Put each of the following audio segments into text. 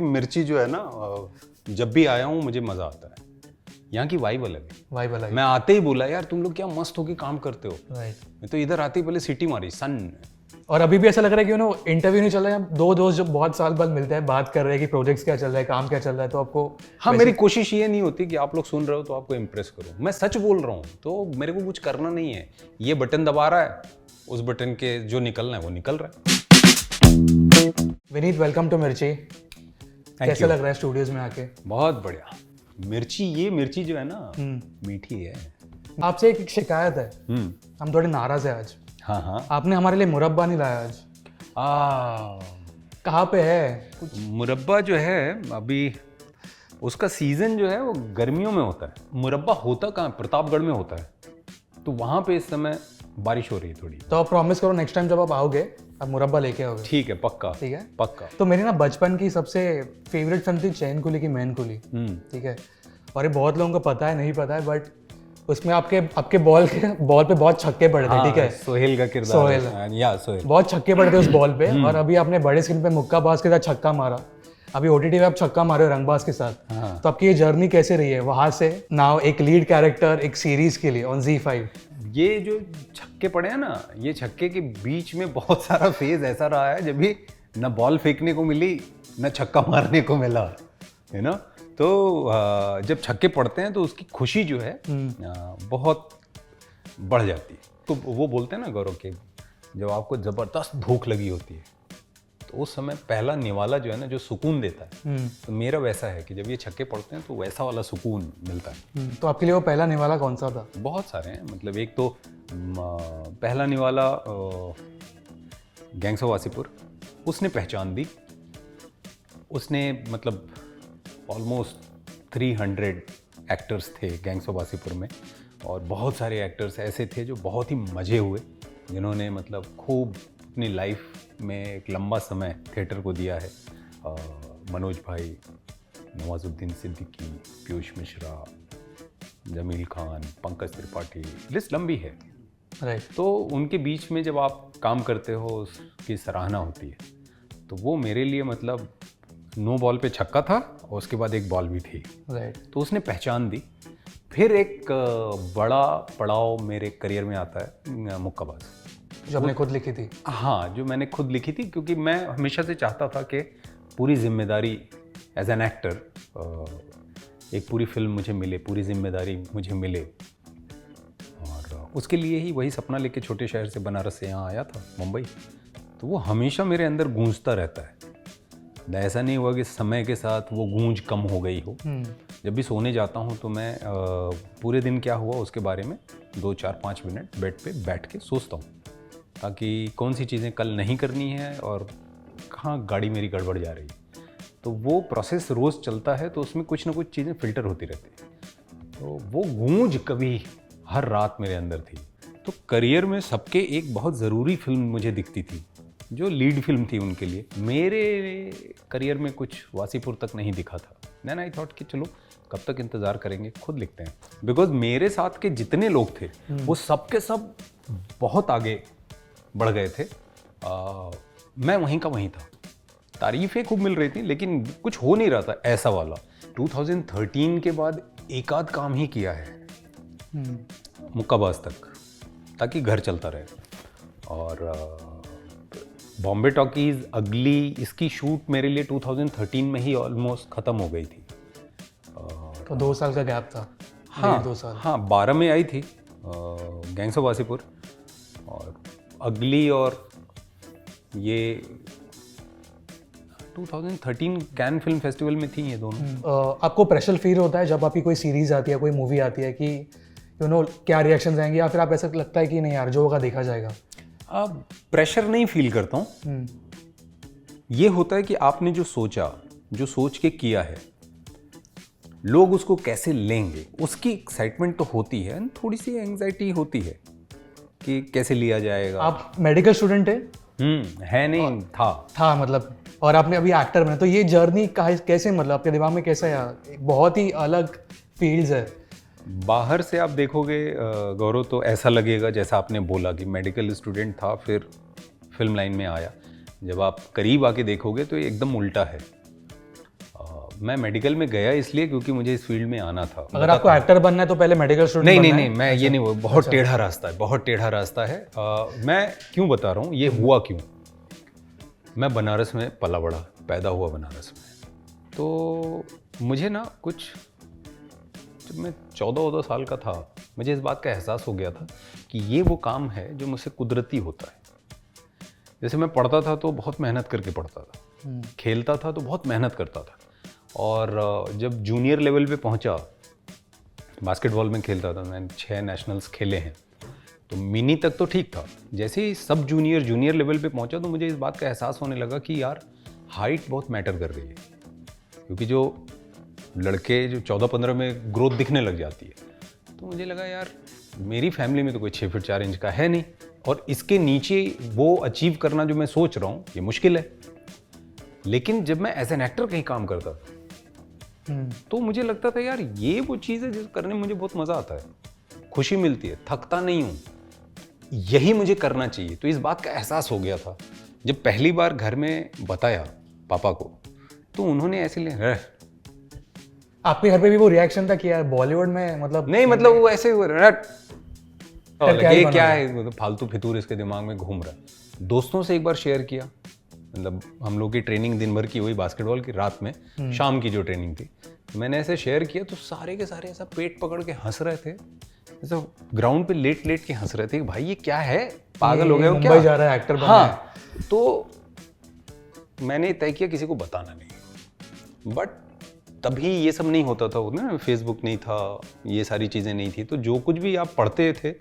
मिर्ची जो है ना, जब भी आया हूँ मुझे मजा आता है। यहाँ की वाइब अलग है। वाइब अलग। मैं आते ही बोला यार तुम लोग क्या मस्त होके काम करते हो। राइट। मैं तो इधर आते ही पहले सिटी मारी सन। और अभी भी ऐसा लग रहा है कि इंटरव्यू नहीं चल रहा है, दो दोस्त जब बहुत साल बाद मिलते हैं बात कर रहे हैं कि प्रोजेक्ट्स क्या चल रहा है, काम क्या चल रहा है, तो आपको हाँ, मेरी कोशिश ये नहीं होती कि आप लोग सुन रहे हो तो आपको इम्प्रेस करो। मैं सच बोल रहा हूँ, तो मेरे को कुछ करना नहीं है। ये बटन दबा रहा है, उस बटन के जो निकलना है वो निकल रहा है। विनीत, वेलकम टू मिर्ची। कैसा लग रहा है स्टूडियोज में आके? बहुत बढ़िया। ये मिर्ची जो है ना मीठी है। आपसे एक शिकायत है, हम थोड़े नाराज है आज। हाँ हाँ। आपने हमारे लिए मुरब्बा नहीं लाया आज। कहाँ पे है कुछ? मुरब्बा जो है अभी उसका सीजन जो है वो गर्मियों में होता है। मुरब्बा होता कहाँ? प्रतापगढ़ में होता है, तो वहाँ पे इस समय बारिश हो रही है थोड़ी। तो आप प्रॉमिस करो नेक्स्ट टाइम जब आप आओगे आप मुरब्बा लेके आओगे। ठीक है, पक्का। ठीक है, पक्का। तो मेरी ना बचपन की सबसे फेवरेट फिल्म थी चैन कुली की मैन कुली। ठीक है, और ये बहुत लोगों को पता है नहीं पता है, बट उसमें आपके बॉल पे बहुत छक्के पड़े थे। ठीक है, सोहेल का किरदार। सोहेल बहुत छक्के पड़े थे उस बॉल पे। और अभी आपने बड़े स्क्रीन पे मुक्काबाज के साथ छक्का मारा, अभी ओटीटी पे आप छक्का मारे हो रंगबाज के साथ। तो आपकी ये जर्नी कैसे रही है वहां से नाउ एक लीड कैरेक्टर एक सीरीज के लिए ऑन ZEE5? ये जो छक्के पड़े हैं ना, ये छक्के के बीच में बहुत सारा फेज ऐसा रहा है जब भी न बॉल फेंकने को मिली न छक्का मारने को मिला, है ना। तो जब छक्के पड़ते हैं तो उसकी खुशी जो है बहुत बढ़ जाती है। तो वो बोलते हैं ना गौरव के, जब आपको जबरदस्त भूख लगी होती है तो उस समय पहला निवाला जो है ना, जो सुकून देता है, तो मेरा वैसा है कि जब ये छक्के पड़ते हैं तो वैसा वाला सुकून मिलता है। तो आपके लिए वो पहला निवाला कौन सा था? बहुत सारे हैं, मतलब एक तो पहला निवाला गैंग्स ऑफ वासीपुर, उसने पहचान दी। उसने मतलब ऑलमोस्ट 300 एक्टर्स थे गैंग्स ऑफ वासीपुर में, और बहुत सारे एक्टर्स ऐसे थे जो बहुत ही मज़े हुए, जिन्होंने मतलब खूब अपनी लाइफ में एक लंबा समय थिएटर को दिया है। मनोज भाई, नवाजुद्दीन सिद्दीकी, पीयूष मिश्रा, जमील खान, पंकज त्रिपाठी, लिस्ट लंबी है। राइट। तो उनके बीच में जब आप काम करते हो उसकी सराहना होती है। तो वो मेरे लिए मतलब 9 बॉल पे छक्का था और उसके बाद एक बॉल भी थी। राइट। तो उसने पहचान दी। फिर एक बड़ा पड़ाव मेरे करियर में आता है मुक्काबाज, जो आपने खुद लिखी थी। हाँ, जो मैंने खुद लिखी थी, क्योंकि मैं हमेशा से चाहता था कि पूरी जिम्मेदारी एज एन एक्टर, एक पूरी फिल्म मुझे मिले, पूरी जिम्मेदारी मुझे मिले। और उसके लिए ही वही सपना लेके छोटे शहर से बनारस से यहाँ आया था, मुंबई। तो वो हमेशा मेरे अंदर गूंजता रहता है। ऐसा नहीं हुआ कि समय के साथ वो गूंज कम हो गई हो। जब भी सोने जाता हूँ तो मैं पूरे दिन क्या हुआ उसके बारे में 2, 4, 5 मिनट बेड पे बैठ के सोचता हूँ, ताकि कौन सी चीज़ें कल नहीं करनी है और कहाँ गाड़ी मेरी गड़बड़ जा रही है। तो वो प्रोसेस रोज़ चलता है, तो उसमें कुछ ना कुछ चीज़ें फ़िल्टर होती रहती हैं। तो वो गूंज कभी हर रात मेरे अंदर थी। तो करियर में सबके एक बहुत ज़रूरी फिल्म मुझे दिखती थी, जो लीड फिल्म थी उनके लिए। मेरे करियर में कुछ वासीपुर तक नहीं दिखा था। देन आई थॉट कि चलो कब तक इंतज़ार करेंगे, खुद लिखते हैं। बिकॉज मेरे साथ के जितने लोग थे वो सब के सब बहुत आगे बढ़ गए थे। मैं वहीं का वहीं था। तारीफ़ें खूब मिल रही थी लेकिन कुछ हो नहीं रहा था ऐसा वाला। 2013 के बाद एक आध काम ही किया है मुक्काबाज तक, ताकि घर चलता रहे। और बॉम्बे टॉकीज़ अगली इसकी शूट मेरे लिए 2013 में ही ऑलमोस्ट ख़त्म हो गई थी। तो 2 साल का गैप था। हाँ, 2 साल। हाँ, 12 में आई थी गैंग्स ऑफ वासीपुर, और अगली और ये 2013 कैन फिल्म फेस्टिवल में थी ये दोनों। आपको प्रेशर फील होता है जब आपकी कोई सीरीज आती है, कोई मूवी आती है, कि क्या रिएक्शन आएंगे, या फिर आप ऐसा लगता है कि नहीं यार जो होगा देखा जाएगा? अब प्रेशर नहीं फील करता हूँ। ये होता है कि आपने जो सोचा, जो सोच के किया है, लोग उसको कैसे लेंगे, उसकी एक्साइटमेंट तो होती है, थोड़ी सी एंग्जाइटी होती है कि कैसे लिया जाएगा। आप मेडिकल स्टूडेंट है नहीं था मतलब, और आपने अभी एक्टर बना, तो ये जर्नी कैसे, मतलब आपके दिमाग में कैसा है? बहुत ही अलग फील्ड्स है। बाहर से आप देखोगे गौरव, तो ऐसा लगेगा जैसा आपने बोला कि मेडिकल स्टूडेंट था फिर फिल्म लाइन में आया। जब आप करीब आके देखोगे तो ये एकदम उल्टा है। मैं मेडिकल में गया इसलिए क्योंकि मुझे इस फील्ड में आना था। अगर आपको एक्टर बनना है तो पहले मेडिकल स्टूडेंट नहीं, मैं ये नहीं, वो बहुत टेढ़ा रास्ता है, बहुत टेढ़ा रास्ता है। मैं क्यों बता रहा हूँ, ये हुआ क्यों। मैं बनारस में पला बड़ा, पैदा हुआ बनारस में। तो मुझे ना कुछ, जब मैं 14 साल का था, मुझे इस बात का एहसास हो गया था कि ये वो काम है जो मुझसे कुदरती होता है। जैसे मैं पढ़ता था तो बहुत मेहनत करके पढ़ता था, खेलता था तो बहुत मेहनत करता था, और जब जूनियर लेवल पे पहुंचा, बास्केटबॉल में खेलता था, मैंने 6 नेशनल्स खेले हैं, तो मिनी तक तो ठीक था। जैसे ही सब जूनियर लेवल पे पहुंचा तो मुझे इस बात का एहसास होने लगा कि यार हाइट बहुत मैटर कर रही है, क्योंकि जो लड़के जो 14-15 में ग्रोथ दिखने लग जाती है, तो मुझे लगा यार मेरी फैमिली में तो कोई 6 फीट 4 इंच का है नहीं, और इसके नीचे वो अचीव करना जो मैं सोच रहा हूँ ये मुश्किल है। लेकिन जब मैं एज एन एक्टर कहीं काम करता था तो मुझे लगता था यार ये वो चीज़ है जिस करने में मुझे बहुत मज़ा आता है, खुशी मिलती है, थकता नहीं हूँ, यही मुझे करना चाहिए। तो इस बात का एहसास हो गया था। जब पहली बार घर में बताया पापा को, तो उन्होंने ऐसे लिया, आपके घर पे भी वो रिएक्शन था कि यार बॉलीवुड में मतलब नहीं, मतलब वो ऐसे ये क्या है, मतलब फालतू फितूर इसके दिमाग में घूम रहा है। दोस्तों से एक बार शेयर किया, मतलब हम लोग की ट्रेनिंग दिन भर की हुई बास्केटबॉल की, रात में शाम की जो ट्रेनिंग थी, मैंने ऐसे शेयर किया तो सारे के सारे ऐसा पेट पकड़ के हंस रहे थे, ऐसा ग्राउंड पे लेट के हंस रहे थे, भाई ये क्या है, पागल हो गए हो क्या, मुंबई जा रहा है एक्टर बनना। हाँ, तो मैंने तय किया किसी को बताना नहीं। बट तभी ये सब नहीं होता था, ना फेसबुक नहीं था, ये सारी चीज़ें नहीं थी, तो जो कुछ भी आप पढ़ते थे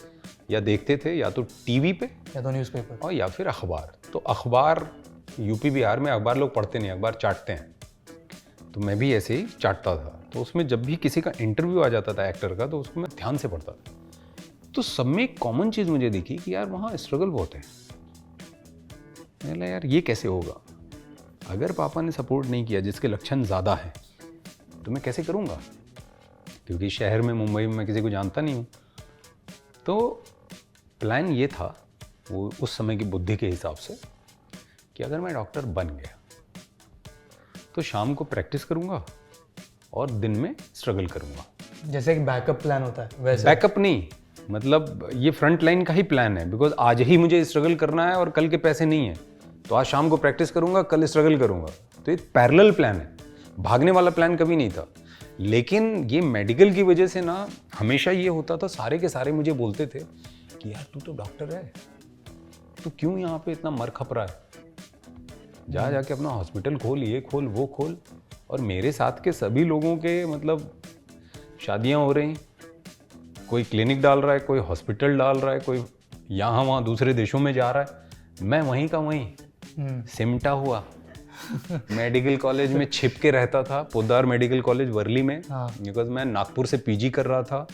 या देखते थे, या तो टीवी पे या तो न्यूज़पेपर और या फिर अखबार। तो अखबार यूपी बिहार में अखबार लोग पढ़ते नहीं, अखबार चाटते हैं, तो मैं भी ऐसे ही चाटता था। तो उसमें जब भी किसी का इंटरव्यू आ जाता था एक्टर का, तो उसको मैं ध्यान से पढ़ता था। तो सब में एक कॉमन चीज़ मुझे दिखी कि यार वहाँ स्ट्रगल बहुत है। मैंने कहा यार ये कैसे होगा, अगर पापा ने सपोर्ट नहीं किया, जिसके लक्षण ज़्यादा हैं, तो मैं कैसे करूँगा, क्योंकि शहर में मुंबई में मैं किसी को जानता नहीं हूँ। तो प्लान ये था वो उस समय की बुद्धि के हिसाब से कि अगर मैं डॉक्टर बन गया तो शाम को प्रैक्टिस करूँगा और दिन में स्ट्रगल करूँगा। जैसे एक बैकअप प्लान होता है वैसे। बैकअप नहीं, मतलब ये फ्रंट लाइन का ही प्लान है, बिकॉज आज ही मुझे स्ट्रगल करना है और कल के पैसे नहीं है, तो आज शाम को प्रैक्टिस करूँगा, कल स्ट्रगल करूँगा। तो ये पैरेलल प्लान है, भागने वाला प्लान कभी नहीं था। लेकिन ये मेडिकल की वजह से ना हमेशा ये होता था, सारे के सारे मुझे बोलते थे कि यार तू तो डॉक्टर है, तू क्यों यहाँ पे इतना मर खप रहा है, जाके अपना हॉस्पिटल खोल, ये खोल वो खोल। और मेरे साथ के सभी लोगों के मतलब शादियाँ हो रही, कोई क्लिनिक डाल रहा है, कोई हॉस्पिटल डाल रहा है, कोई यहाँ वहाँ दूसरे देशों में जा रहा है, मैं वहीं का वहीं सिमटा हुआ मेडिकल कॉलेज में छिप के रहता था, पोद्दार मेडिकल कॉलेज वर्ली में, बिकॉज मैं नागपुर से पीजी कर रहा था।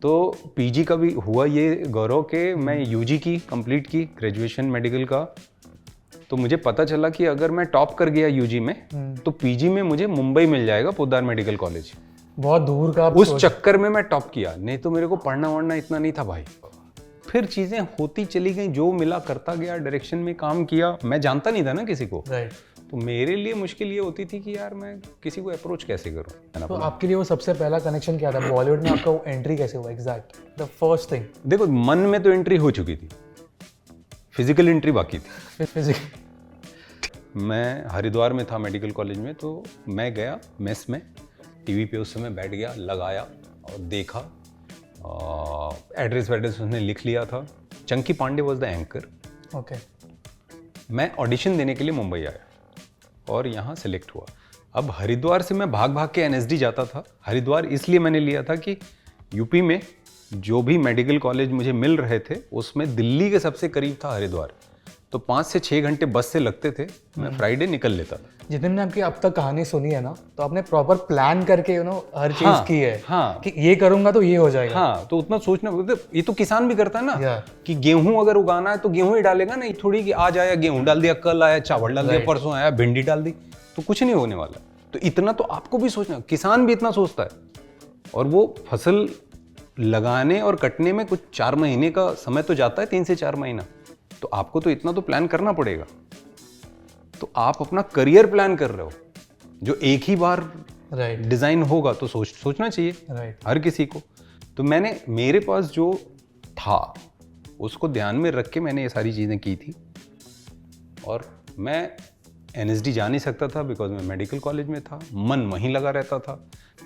तो पीजी का भी हुआ ये गौरव के मैं यूजी की कंप्लीट की, ग्रेजुएशन मेडिकल का। तो मुझे पता चला कि अगर मैं टॉप कर गया यूजी में तो पीजी में मुझे मुंबई मिल जाएगा, पोद्दार मेडिकल कॉलेज, बहुत दूर का। उस चक्कर में मैं टॉप किया, नहीं तो मेरे को पढ़ना वढ़ना इतना नहीं था भाई। फिर चीज़ें होती चली गई, जो मिला करता गया, डायरेक्शन में काम किया, मैं जानता नहीं था ना किसी को। तो मेरे लिए मुश्किल ये होती थी कि यार मैं किसी को अप्रोच कैसे करूं। तो आपके लिए वो सबसे पहला कनेक्शन क्या था बॉलीवुड में, आपका वो एंट्री कैसे हुआ एग्जैक्ट द फर्स्ट थिंग? देखो, मन में तो एंट्री हो चुकी थी, फिजिकल एंट्री बाकी थी। मैं हरिद्वार में था मेडिकल कॉलेज में, तो मैं गया मेस में, टीवी पे उस समय बैठ गया, लगाया और देखा, एड्रेस वैड्रेस उसने लिख लिया था। Chunky Pandey was the anchor. Okay. मैं ऑडिशन देने के लिए मुंबई आया और यहाँ सेलेक्ट हुआ। अब हरिद्वार से मैं भाग भाग के एनएसडी जाता था। हरिद्वार इसलिए मैंने लिया था कि यूपी में जो भी मेडिकल कॉलेज मुझे मिल रहे थे उसमें दिल्ली के सबसे करीब था हरिद्वार, तो 5 से 6 घंटे बस से लगते थे, मैं फ्राइडे निकल लेता था। जितने मैंने आपकी अब तक कहानी सुनी है ना, तो आपने प्रॉपर प्लान करके हर चीज की है। हाँ, कि ये करूंगा तो ये हो जाएगा। हाँ, तो उतना सोचना, ये तो किसान भी करता है ना, कि गेहूं अगर उगाना है तो गेहूं ही डालेगा ना, थोड़ी कि आज आया गेहूं डाल दिया, कल आया चावल डाल दिया, परसों आया भिंडी डाल दी, तो कुछ नहीं होने वाला। तो इतना तो आपको भी सोचना, किसान भी इतना सोचता है। और वो फसल लगाने और कटने में कुछ 4 महीने का समय तो जाता है, 3 से 4 महीना, तो आपको तो इतना तो प्लान करना पड़ेगा। तो आप अपना करियर प्लान कर रहे हो, जो एक ही बार राइट डिज़ाइन होगा तो सोचना चाहिए राइट हर किसी को। तो मैंने मेरे पास जो था उसको ध्यान में रख के मैंने ये सारी चीज़ें की थी। और मैं NSD जा नहीं सकता था बिकॉज मैं मेडिकल कॉलेज में था, मन वहीं लगा रहता था।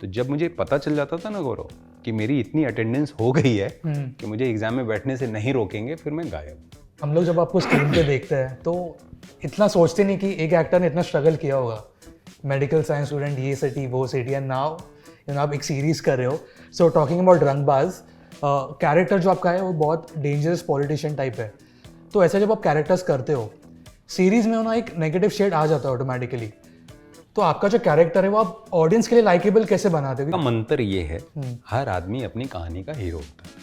तो जब मुझे पता चल जाता था ना गौरव कि मेरी इतनी अटेंडेंस हो गई है कि मुझे एग्जाम में बैठने से नहीं रोकेंगे, फिर मैं गायब। हम लोग जब आपको स्क्रीन पे देखते हैं तो इतना सोचते नहीं कि एक एक्टर ने इतना स्ट्रगल किया होगा, मेडिकल साइंस स्टूडेंट, ये सिटी वो सिटी, एंड नाउ आप एक सीरीज कर रहे हो। सो टॉकिंग अबाउट रंगबाज, कैरेक्टर जो आपका है वो बहुत डेंजरस पॉलिटिशियन टाइप है। तो ऐसे जब आप कैरेक्टर्स करते हो सीरीज में ना, एक नेगेटिव शेड आ जाता है ऑटोमेटिकली। तो आपका जो कैरेक्टर है वो आप ऑडियंस के लिए लाइकेबल कैसे बनाते हो? का मंत्र ये है, हर आदमी अपनी कहानी का हीरो होता है,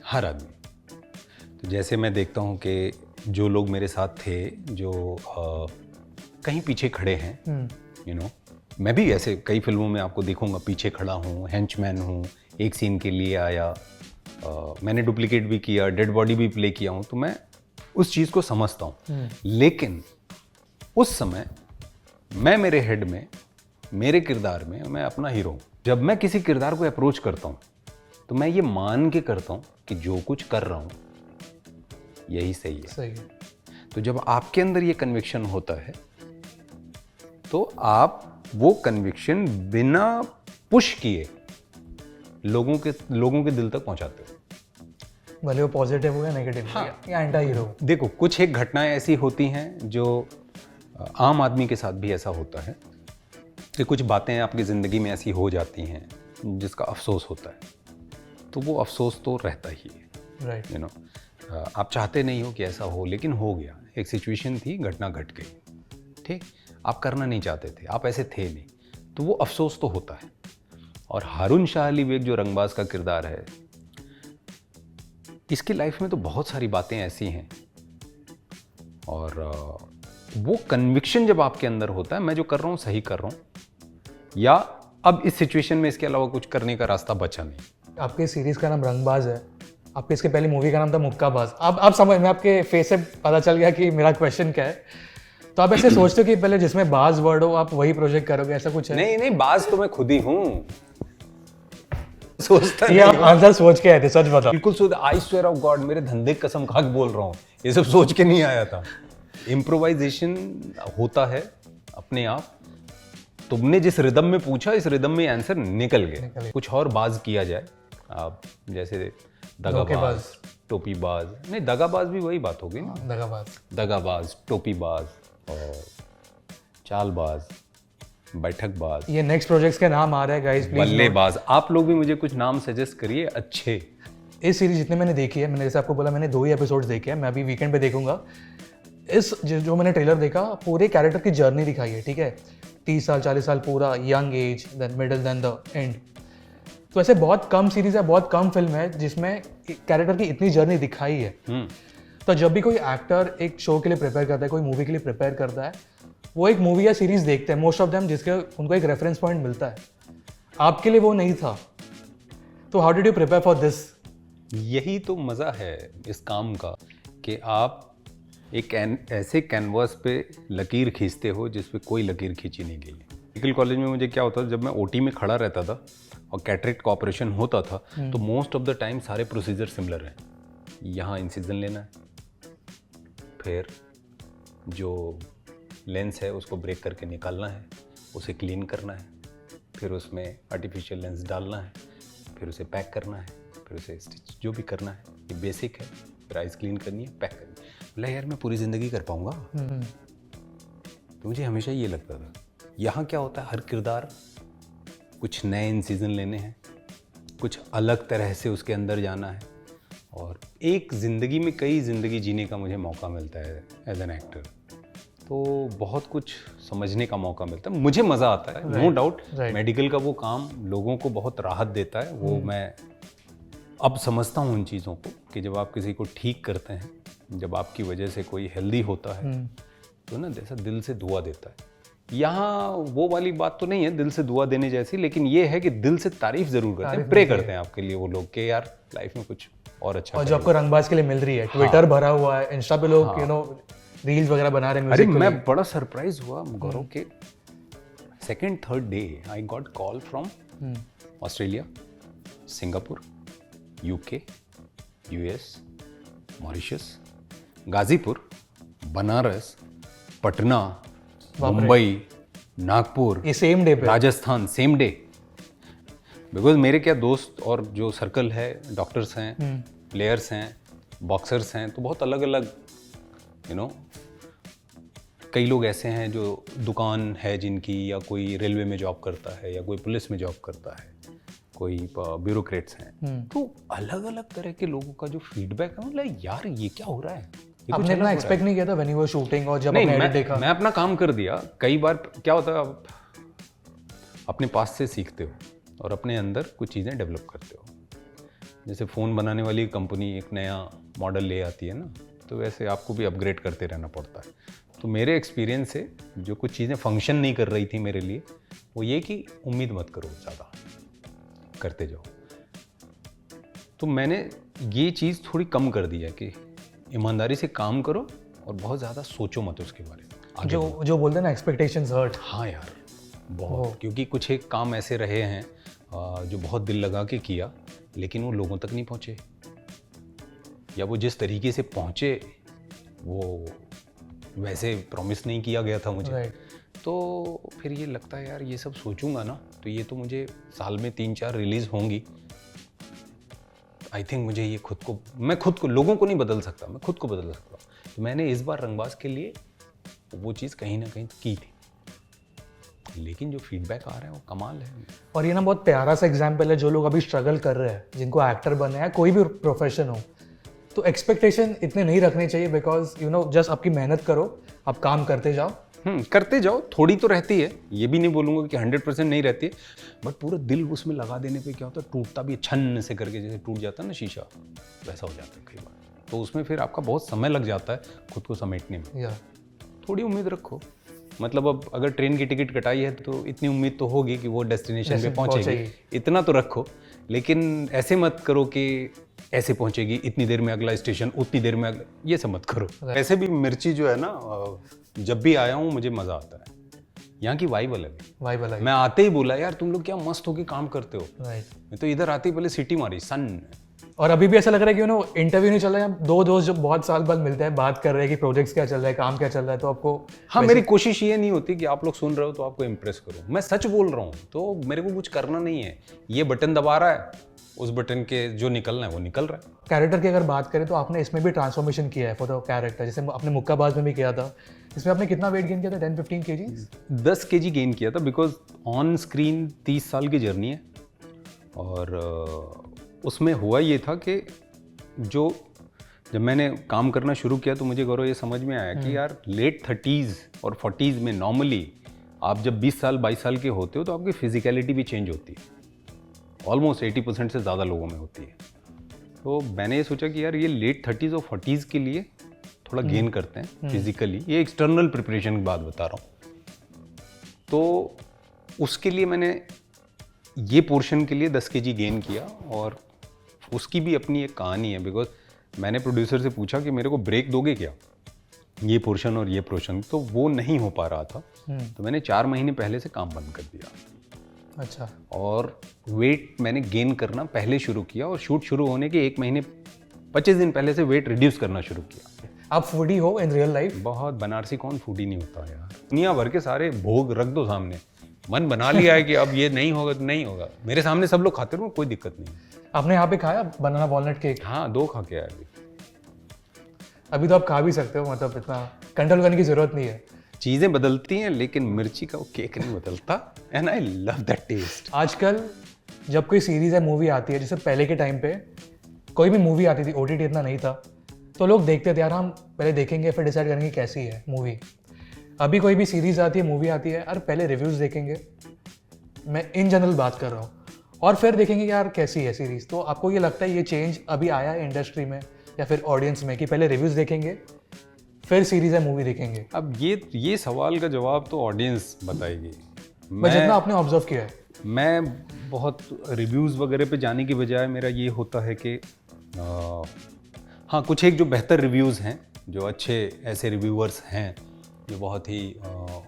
हर आदमी। तो जैसे मैं देखता हूँ कि जो लोग मेरे साथ थे जो कहीं पीछे खड़े हैं, मैं भी ऐसे कई फिल्मों में आपको देखूंगा पीछे खड़ा हूँ, हेंचमैन हूँ, एक सीन के लिए आया, मैंने डुप्लीकेट भी किया, डेड बॉडी भी प्ले किया हूँ, तो मैं उस चीज़ को समझता हूँ। लेकिन उस समय मैं मेरे हेड में, मेरे किरदार में मैं अपना हीरो हूँ। जब मैं किसी किरदार को अप्रोच करता हूँ तो मैं ये मान के करता हूँ कि जो कुछ कर रहा हूँ यही सही है। सही है। तो जब आपके अंदर ये कन्विक्शन होता है तो आप वो कन्विक्शन बिना पुश किए लोगों के दिल तक पहुंचाते हो, भले वो पॉजिटिव हो या नेगेटिव हो या एंटी हीरो। देखो कुछ एक घटनाएं ऐसी होती हैं जो आम आदमी के साथ भी ऐसा होता है कि कुछ बातें आपकी ज़िंदगी में ऐसी हो जाती हैं जिसका अफसोस होता है, तो वो अफसोस तो रहता ही है। राइट। आप चाहते नहीं हो कि ऐसा हो, लेकिन हो गया, एक सिचुएशन थी, घटना घट गई, ठीक, आप करना नहीं चाहते थे, आप ऐसे थे नहीं, तो वो अफसोस तो होता है। और हारून शाह अली बेग जो रंगबाज का किरदार है, इसकी लाइफ में तो बहुत सारी बातें ऐसी हैं, और वो कन्विक्शन जब आपके अंदर होता है मैं जो कर रहा हूँ सही कर रहा हूँ, या अब इस सिचुएशन में इसके अलावा कुछ करने का रास्ता बचा नहीं। आपके सीरीज का नाम रंगबाज है, आपके इसके पहली मूवी का नाम था मुक्काबाज। आप समझ में, आपके फेस से पता चल गया कि मेरा क्वेश्चन क्या है। तो आप ऐसे सोचते हो कि पहले जिसमें बाज वर्ड हो आप वही प्रोजेक्ट करोगे, ऐसा कुछ है? नहीं, बाज तो मैं खुद ही हूँ, सोचता ये आप आंसर सोच के आए थे? सच बताओ। बिल्कुल शुद्ध, आई स्वेयर ऑफ गॉड, मेरे धंधे की कसम खा के बोल रहा हूँ, ये सब सोच के नहीं आया था। इम्प्रोवाइजेशन होता है अपने आप, तुमने जिस रिदम में पूछा इस रिदम में आंसर निकल गया। कुछ और बाज किया जाए, आप जैसे दगाबाज, टोपीबाज, नहीं दगाबाज भी वही बात होगी ना, दगाबाज, टोपीबाज और चालबाज, बैठकबाज, ये नेक्स्ट प्रोजेक्ट्स के नाम आ रहे हैं गाइस, प्लीज। बल्लेबाज, आप लोग भी मुझे कुछ नाम सजेस्ट करिए अच्छे। इस सीरीज जितने मैंने देखी है, मैंने जैसे आपको बोला मैंने 2 ही एपिसोड्स देखे हैं, मैं अभी वीकेंड पे देखूंगा। इस जो मैंने ट्रेलर देखा, पूरे कैरेक्टर की जर्नी दिखाई है, ठीक है, 30 साल 40 साल पूरा young age, then middle, then the end. तो ऐसे बहुत कम सीरीज है, बहुत कम फिल्म है जिसमें कैरेक्टर की इतनी जर्नी दिखाई है। तो जब भी कोई एक्टर एक शो के लिए प्रिपेयर करता है, कोई मूवी के लिए प्रिपेयर करता है, वो एक मूवी या सीरीज देखते हैं मोस्ट ऑफ देम, जिसके उनको एक रेफरेंस पॉइंट मिलता है। आपके लिए वो नहीं था, तो how did you prepare for this? यही तो मज़ा है इस काम का कि आप एक ऐसे कैनवास पे लकीर खींचते हो जिस पे कोई लकीर खींची नहीं गई है। मेडिकल कॉलेज में मुझे क्या होता था, जब मैं ओटी में खड़ा रहता था और कैटरेक्ट का ऑपरेशन होता था, तो मोस्ट ऑफ द टाइम सारे प्रोसीजर सिमिलर हैं। यहाँ इंसिजन लेना है, फिर जो लेंस है उसको ब्रेक करके निकालना है, उसे क्लीन करना है, फिर उसमें आर्टिफिशियल लेंस डालना है, फिर उसे पैक करना है, फिर उसे स्टिच जो भी करना है, ये बेसिक है। फिर आइस क्लीन करनी है, पैक करनी है। बोला यार मैं पूरी ज़िंदगी कर पाऊँगा? तो मुझे हमेशा ये लगता था। यहाँ क्या होता है, हर किरदार कुछ नए इंसिजन लेने हैं, कुछ अलग तरह से उसके अंदर जाना है, और एक ज़िंदगी में कई ज़िंदगी जीने का मुझे मौका मिलता है एज एन एक्टर। तो बहुत कुछ समझने का मौका मिलता है, मुझे मज़ा आता है, नो डाउट। मेडिकल का वो काम लोगों को बहुत राहत देता है, वो मैं अब समझता हूँ उन चीज़ों को, कि जब आप किसी को ठीक करते हैं, जब आपकी वजह से कोई हेल्दी होता है, तो ना जैसा दिल से दुआ देता है। यहाँ वो वाली बात तो नहीं है दिल से दुआ देने जैसी, लेकिन ये है कि दिल से तारीफ जरूर करते हैं, प्रे करते हैं आपके लिए वो लोग कि यार लाइफ में कुछ और अच्छा। और जो आपको रंगबाज के लिए मिल रही है, ट्विटर भरा हुआ है, इंस्टा पे लोग रील्स वगैरह बना रहे हैं। अरे मैं बड़ा सरप्राइज हुआ गौरव के second third day I got call from Australia, Singapore, UK, US, Mauritius, Ghazipur, Banaras, Patna, Mumbai, Nagpur, ये सेम डे पे? Rajasthan, same day. बिकॉज मेरे क्या दोस्त और जो सर्कल है, डॉक्टर्स हैं, प्लेयर्स हैं, बॉक्सर्स हैं, तो बहुत अलग अलग कई लोग ऐसे हैं जो दुकान है जिनकी, या कोई रेलवे में जॉब करता है, या कोई पुलिस में जॉब करता है, कोई ब्यूरोक्रेट्स हैं। तो अलग अलग तरह के लोगों का जो फीडबैक है, मतलब यार ये क्या हो रहा है, आपने इतना एक्सपेक्ट नहीं किया था व्हेन यू वर शूटिंग? और जब आपने एडिट देखा? मैं अपना काम कर दिया। कई बार क्या होता है, आप अपने पास से सीखते हो और अपने अंदर कुछ चीज़ें डेवलप करते हो। जैसे फ़ोन बनाने वाली कंपनी एक नया मॉडल ले आती है ना, तो वैसे आपको भी अपग्रेड करते रहना पड़ता है। तो मेरे एक्सपीरियंस से जो कुछ चीज़ें फंक्शन नहीं कर रही थी मेरे लिए, वो ये कि उम्मीद मत करो, ज़्यादा करते जाओ। तो मैंने ये चीज़ थोड़ी कम कर दी है कि ईमानदारी से काम करो और बहुत ज़्यादा सोचो मत उसके बारे में। जो बोलते हैं ना, एक्सपेक्टेशंस हर्ट। हाँ यार, बहुत, क्योंकि कुछ एक काम ऐसे रहे हैं जो बहुत दिल लगा के किया, लेकिन वो लोगों तक नहीं पहुँचे, या वो जिस तरीके से पहुँचे वो वैसे प्रॉमिस नहीं किया गया था मुझे। तो फिर ये लगता है यार, ये सब सोचूंगा ना तो ये तो मुझे साल में 3-4 रिलीज़ होंगी। आई थिंक मुझे ये मैं खुद को लोगों को नहीं बदल सकता, मैं खुद को बदल सकता हूँ। तो मैंने इस बार रंगबाज के लिए वो चीज़ कहीं ना कहीं की थी, लेकिन जो फीडबैक आ रहा है वो कमाल है। और ये ना बहुत प्यारा सा एग्जाम्पल है, जो लोग अभी स्ट्रगल कर रहे हैं, जिनको एक्टर बनना है, कोई भी प्रोफेशन हो, तो एक्सपेक्टेशन इतने नहीं रखने चाहिए। बिकॉज जस्ट आपकी मेहनत करो, आप काम करते जाओ। करते जाओ, थोड़ी तो रहती है, ये भी नहीं बोलूँगा कि 100% नहीं रहती है, बट पूरा दिल उसमें लगा देने पे क्या होता है, टूटता भी छन्न से करके, जैसे टूट जाता है ना शीशा, वैसा हो जाता है कई बार। तो उसमें फिर आपका बहुत समय लग जाता है खुद को समेटने में। थोड़ी उम्मीद रखो, मतलब अब अगर ट्रेन की टिकट कटाई है तो इतनी उम्मीद तो होगी कि वो डेस्टिनेशन पे पहुंचेगी, इतना तो रखो। लेकिन ऐसे मत करो कि ऐसे पहुंचेगी, इतनी देर में अगला स्टेशन, उतनी देर में अगला, ये सब मत करो। ऐसे भी मिर्ची जो है ना, जब भी आया हूँ मुझे मज़ा आता है। यहाँ की वाइब अलग है। मैं आते ही बोला, यार तुम लोग क्या मस्त होके काम करते हो। मैं तो इधर आते ही पहले सिटी मारी सन। और अभी भी ऐसा लग रहा है कि इंटरव्यू नहीं चल रहा है, दो दोस्त जब बहुत साल बाद मिलते हैं, बात कर रहे हैं कि प्रोजेक्ट्स क्या चल रहा है, काम क्या चल रहा है, तो आपको हाँ, मेरी कोशिश ये नहीं होती कि आप लोग सुन रहे हो तो आपको इम्प्रेस करो। मैं सच बोल रहा हूँ, तो मेरे को कुछ करना नहीं है। ये बटन दबा रहा है, उस बटन के जो निकलना है वो निकल रहा है। कैरेक्टर की अगर बात करें तो आपने इसमें भी ट्रांसफॉर्मेशन किया है फॉर द कैरेक्टर, जैसे आपने मुक्काबाज में भी किया था। इसमें आपने कितना वेट गेन किया था? 10-15 केजीज? 10 केजी गेन किया था, बिकॉज ऑन स्क्रीन 30 साल की जर्नी है। और उसमें हुआ ये था कि जब मैंने काम करना शुरू किया तो मुझे गौरव ये समझ में आया कि यार लेट 30s और 40s में नॉर्मली आप जब 20 साल 22 साल के होते हो तो आपकी फिजिकलिटी भी चेंज होती है, ऑलमोस्ट 80% से ज़्यादा लोगों में होती है। तो मैंने ये सोचा कि यार ये लेट 30s और 40s के लिए थोड़ा गेन करते हैं फिजिकली। ये एक्सटर्नल प्रिपरेशन की बात बता रहा हूँ। तो उसके लिए मैंने ये पोर्शन के लिए 10 केजी गेन किया, और उसकी भी अपनी एक कहानी है। बिकॉज मैंने प्रोड्यूसर से पूछा कि मेरे को ब्रेक दोगे क्या, ये पोर्शन और ये पोर्शन, तो वो नहीं हो पा रहा था। तो मैंने 4 महीने पहले से काम बंद कर दिया। अच्छा। और वेट मैंने गेन करना पहले शुरू किया, और शूट शुरू होने के 1 महीने 25 दिन पहले से वेट रिड्यूस करना शुरू किया। आप फूडी हो इन रियल लाइफ? बहुत। बनारसी कौन फूडी नहीं होता यार। दुनिया भर के सारे भोग रख दो सामने, मन बना लिया है कि अब ये नहीं होगा तो नहीं होगा। मेरे सामने सब लोग खाते रहो, कोई दिक्कत नहीं। आपने यहाँ पे खाया बनाना वॉलनट केक? हाँ, 2 खा के आया अभी तो आप खा भी सकते हो, मतलब इतना कंट्रोल करने की जरूरत नहीं है। चीज़ें बदलती हैं लेकिन मिर्ची का वो केक नहीं बदलता, and I love that taste. आजकल जब कोई सीरीज़ या मूवी आती है, जैसे पहले के टाइम पे कोई भी मूवी आती थी, OTT इतना नहीं था, तो लोग देखते थे यार हम पहले देखेंगे फिर डिसाइड करेंगे कैसी है मूवी। अभी कोई भी सीरीज़ आती है, मूवी आती है, यार पहले रिव्यूज़ देखेंगे, मैं इन जनरल बात कर रहा हूँ, और फिर देखेंगे यार कैसी है सीरीज़। तो आपको ये लगता है ये चेंज अभी आया है इंडस्ट्री में या फिर ऑडियंस में, कि पहले रिव्यूज़ देखेंगे फिर सीरीज़ या मूवी देखेंगे? अब ये सवाल का जवाब तो ऑडियंस बताएगी। मैं जितना आपने ऑब्जर्व किया है, मैं बहुत रिव्यूज़ वगैरह पे जाने की बजाय मेरा ये होता है कि हाँ, कुछ एक जो बेहतर रिव्यूज़ हैं, जो अच्छे ऐसे रिव्यूअर्स हैं ये बहुत ही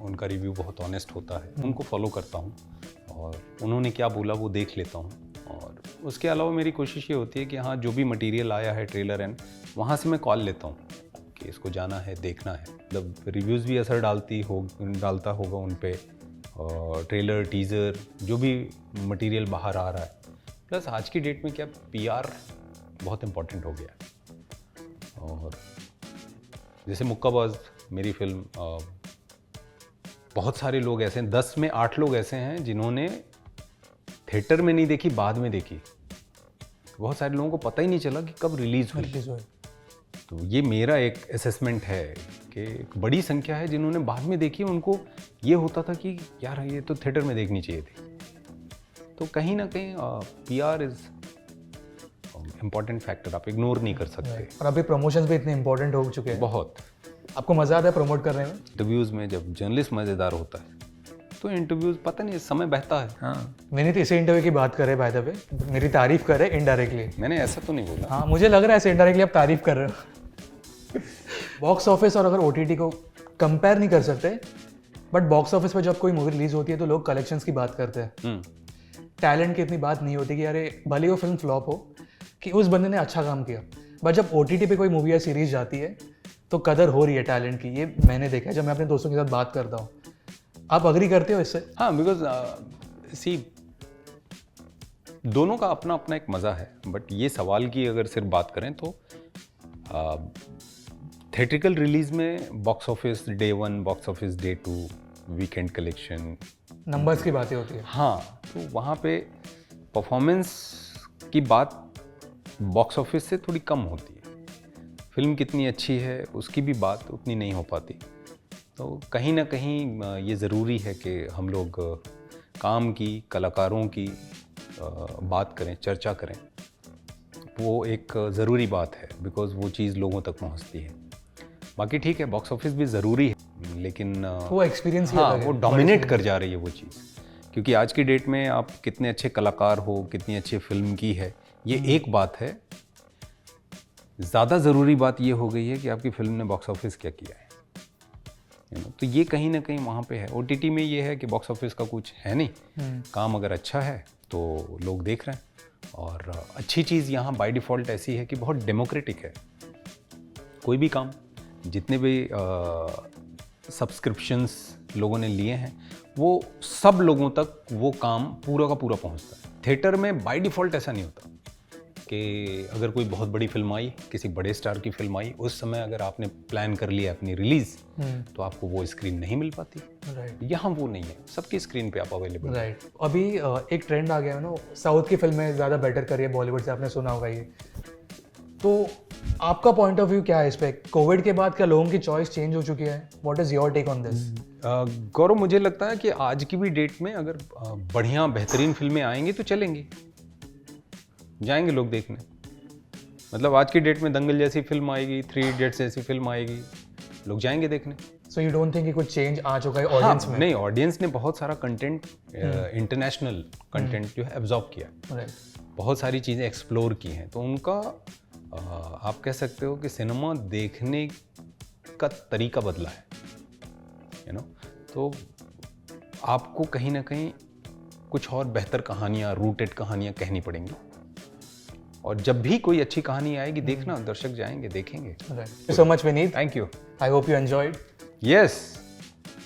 उनका रिव्यू बहुत ऑनेस्ट होता है, उनको फॉलो करता हूँ और उन्होंने क्या बोला वो देख लेता हूँ। और उसके अलावा मेरी कोशिश ये होती है कि हाँ, जो भी मटेरियल आया है ट्रेलर एंड वहाँ से मैं कॉल लेता हूँ कि इसको जाना है, देखना है। मतलब रिव्यूज़ भी असर डालता होगा उन पे, और ट्रेलर टीज़र जो भी मटेरियल बाहर आ रहा है। प्लस आज की डेट में क्या PR बहुत इम्पोर्टेंट हो गया है। और जैसे मुक्काबाज मेरी फिल्म, बहुत सारे लोग ऐसे हैं, 10 में 8 लोग ऐसे हैं जिन्होंने थिएटर में नहीं देखी, बाद में देखी। बहुत सारे लोगों को पता ही नहीं चला कि कब रिलीज़ हुई। तो ये मेरा एक असेसमेंट है कि एक बड़ी संख्या है जिन्होंने बाद में देखी, उनको ये होता था कि यार ये तो थिएटर में देखनी चाहिए थी। तो कहीं ना कहीं PR इज़ इम्पॉर्टेंट फैक्टर, आप इग्नोर नहीं कर सकते। और अभी प्रमोशंस भी इतने इंपॉर्टेंट हो चुके हैं। बहुत। आपको मज़ा आता है प्रमोट करने में? इंटरव्यूज़ में जब जर्नलिस्ट मज़ेदार होता है तो इंटरव्यूज़ पता नहीं समय बहता है। हाँ, मैंने तो इसी इंटरव्यू की बात करे, बाय द वे मेरी तारीफ करे इनडायरेक्टली। मैंने ऐसा तो नहीं बोला। हाँ, मुझे लग रहा है ऐसे इनडायरेक्टली आप तारीफ कर रहे हो। बॉक्स ऑफिस और अगर OTT को कंपेयर नहीं कर सकते, बट बॉक्स ऑफिस पे जब कोई मूवी रिलीज होती है तो लोग कलेक्शंस की बात करते हैं, टैलेंट की इतनी बात नहीं होती कि अरे भले वो फिल्म फ्लॉप हो कि उस बंदे ने अच्छा काम किया। बट जब OTT पे कोई मूवी या सीरीज जाती है तो कदर हो रही है टैलेंट की। ये मैंने देखा है जब मैं अपने दोस्तों के साथ बात करता हूँ। आप अग्री करते हो इससे? हाँ, बिकॉज दोनों का अपना अपना एक मज़ा है। बट ये सवाल की अगर सिर्फ बात करें तो थिएट्रिकल रिलीज में box office day 1, box office day 2, weekend collection, numbers की बातें होती है। हाँ, तो वहाँ पे परफॉर्मेंस की बात बॉक्स ऑफिस से थोड़ी कम होती है। फिल्म कितनी अच्छी है उसकी भी बात उतनी नहीं हो पाती। तो कहीं ना कहीं ये ज़रूरी है कि हम लोग काम की, कलाकारों की बात करें, चर्चा करें। वो एक ज़रूरी बात है, बिकॉज़ वो चीज़ लोगों तक पहुंचती है। बाकी ठीक है, बॉक्स ऑफिस भी ज़रूरी है, लेकिन वो एक्सपीरियंस, हाँ, वो डोमिनेट कर जा रही है वो चीज़। क्योंकि आज की डेट में आप कितने अच्छे कलाकार हो, कितनी अच्छी फिल्म की है, ये एक बात है। ज़्यादा ज़रूरी बात ये हो गई है कि आपकी फिल्म ने बॉक्स ऑफिस क्या किया है। तो ये कहीं ना कहीं वहाँ पे है। OTT में ये है कि बॉक्स ऑफिस का कुछ है नहीं, काम अगर अच्छा है तो लोग देख रहे हैं। और अच्छी चीज़ यहाँ बाय डिफ़ॉल्ट ऐसी है कि बहुत डेमोक्रेटिक है। कोई भी काम, जितने भी सब्सक्रिप्शंस लोगों ने लिए हैं, वो सब लोगों तक वो काम पूरा का पूरा पहुँचता है। थिएटर में बाय डिफ़ॉल्ट ऐसा नहीं होता कि अगर कोई बहुत बड़ी फिल्म आई, किसी बड़े स्टार की फिल्म आई, उस समय अगर आपने प्लान कर लिया अपनी रिलीज, तो आपको वो स्क्रीन नहीं मिल पाती। यहाँ वो नहीं है, सबकी स्क्रीन पे आप अवेलेबल। राइट। अभी एक ट्रेंड आ गया है ना, साउथ की फिल्में ज़्यादा बेटर कर रही है बॉलीवुड से, आपने सुना होगा ये। तो आपका पॉइंट ऑफ व्यू क्या है इस पे? कोविड के बाद क्या लोगों की चॉइस चेंज हो चुकी है? What is your take on this? Gaurav, मुझे लगता है कि आज की भी डेट में अगर बढ़िया बेहतरीन फिल्में आएंगी तो चलेंगी, जाएंगे लोग देखने। मतलब आज की डेट में दंगल जैसी फिल्म आएगी, 3 इडियट्स जैसी फिल्म आएगी, लोग जाएंगे देखने। सो यू डोंट थिंक कि कुछ चेंज आ चुका है ऑडियंस में? नहीं, ऑडियंस ने बहुत सारा कंटेंट, इंटरनेशनल कंटेंट जो है एब्जॉर्ब किया, बहुत सारी चीज़ें एक्सप्लोर की हैं। तो उनका आप कह सकते हो कि सिनेमा देखने का तरीका बदला है, यू नो। तो आपको कहीं ना कहीं कुछ और बेहतर कहानियाँ, रूटेड कहानियाँ कहनी पड़ेंगी। और जब भी कोई अच्छी कहानी आएगी, देखना, दर्शक जाएंगे, देखेंगे। So much Vineet, thank you. I hope you enjoyed. Yes.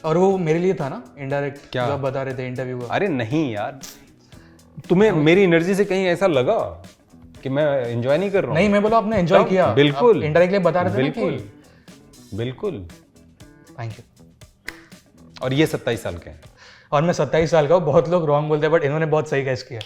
और वो मेरे लिए था ना इनडायरेक्ट, क्या जो आप बता रहे थे इंटरव्यू का? अरे नहीं यार, तुम्हें मेरी एनर्जी से कहीं ऐसा लगा कि मैं एंजॉय नहीं कर रहा हूँ? नहीं, मैं बोला आपने एंजॉय किया। बिल्कुल, इनडायरेक्टली बता रहे थे। बिल्कुल बिल्कुल। Thank you. और ये 27 साल के हैं। और मैं 27 साल का हूँ। बहुत लोग रॉन्ग बोलते हैं, बट इन्होंने बहुत सही गैस किया।